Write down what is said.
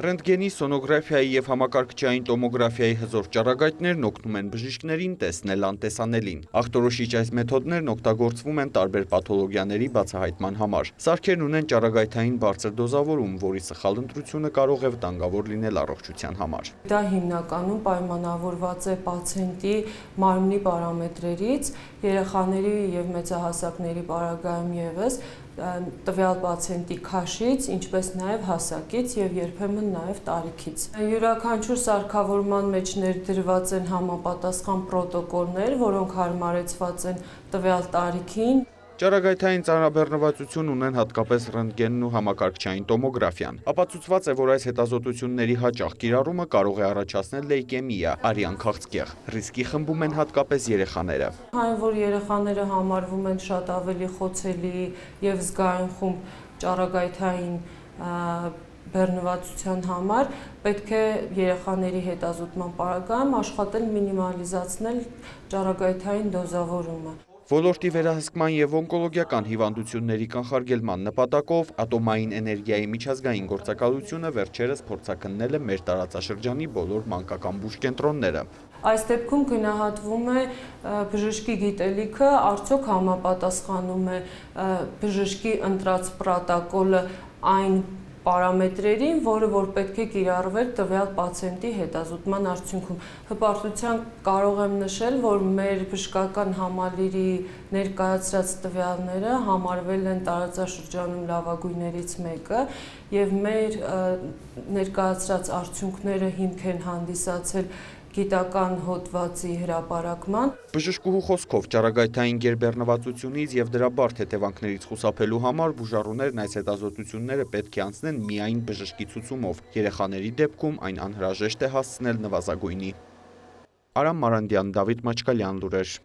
Ռենտգենի, սոնոգրաֆիայի և համակարգչային տոմոգրաֆիայի հզոր ճառագայթներն օգնում են բժիշկներին տեսնել անտեսանելին։ Ախտորոշիչ այս մեթոդներն օգտագործվում են տարբեր պաթոլոգիաների բացահայտման համար։ Սարքերն ունեն ճառագայթային բարձր դոզավորում, որի սխալ ընտրությունը կարող է վտանգավոր լինել առողջության համար։ Դա հիմնականում պայմանավորված է պացիենտի մարմնի պարամետրերից, երեխաների և մեծահասակների պարագայում ևս տվյալ պացիենտի քաշից, ինչպես նաև հասակից և երբեմն նաև տարիքից։ Յուրաքանչյուր սարքավորման մեջ ներդրված են համապատասխան պրոտոկոլներ, որոնք հարմարեցված են տվյալ տարիքին։ Ճառագայթային ծանրաբեռնվածություն ունեն հատկապես ռենտգենն ու համակարգչային տոմոգրաֆիան։ Ապացուցված է, որ այս հետազոտությունների հաճախ կիրառումը կարող է առաջացնել լեյկեմիա, արյան քաղցկեղ։ Ռիսկի խմբում են հատկապես երեխաները։ Այն, որ երեխաները համարվում են շատ ավելի խոցելի և զգայուն խումբ ճառագայթային բեռնվածության համար, պետք է երեխաների հետազոտման պարագայում աշխատել մինիմալիզացնել ճառագայթային դոզավորումը։ Ոլորտի վերահսկման և օնկոլոգիական հիվանդությունների կանխարգելման նպատակով ատոմային էներգիայի միջազգային գործակալությունը վերջերս փորձաքննել է մեր տարածաշրջանի բոլոր մանկական բուժկենտրոնները։ Այս դեպքում գնահատվում է բժշկի գիտելիքը, արդյոք համապատասխանում է բժշկի ընտրած պրոտոկոլը այն պարամետրերին, որ պետք է կիրառվեր տվյալ պացիենտի հետազոտման արդյունքում։ Հպարտությամբ կարող եմ նշել, որ մեր բժշկական համալիրի ներկայացրած տվյալները համարվել են տարածաշրջանում լավագույններից մեկը, և մեր ներկայացրած արդյունքները հիմք են հանդիսացել գիտական հոդվածի հրապարակման։ Բժշկուհու խոսքով, ճառագայթային գերբեռնվածությունից և դրա բարդ հետևանքներից խուսափելու համար բուժառուներն այս հետազոտությունները պետք է անցնեն միայն բժշկի ցուցումով։ Երեխաների դեպքում այն անհրաժեշտ է հասցնել նվազագույնի։ Արամ Մարանդյան, Դավիթ Մաչկալյան, լուրեր։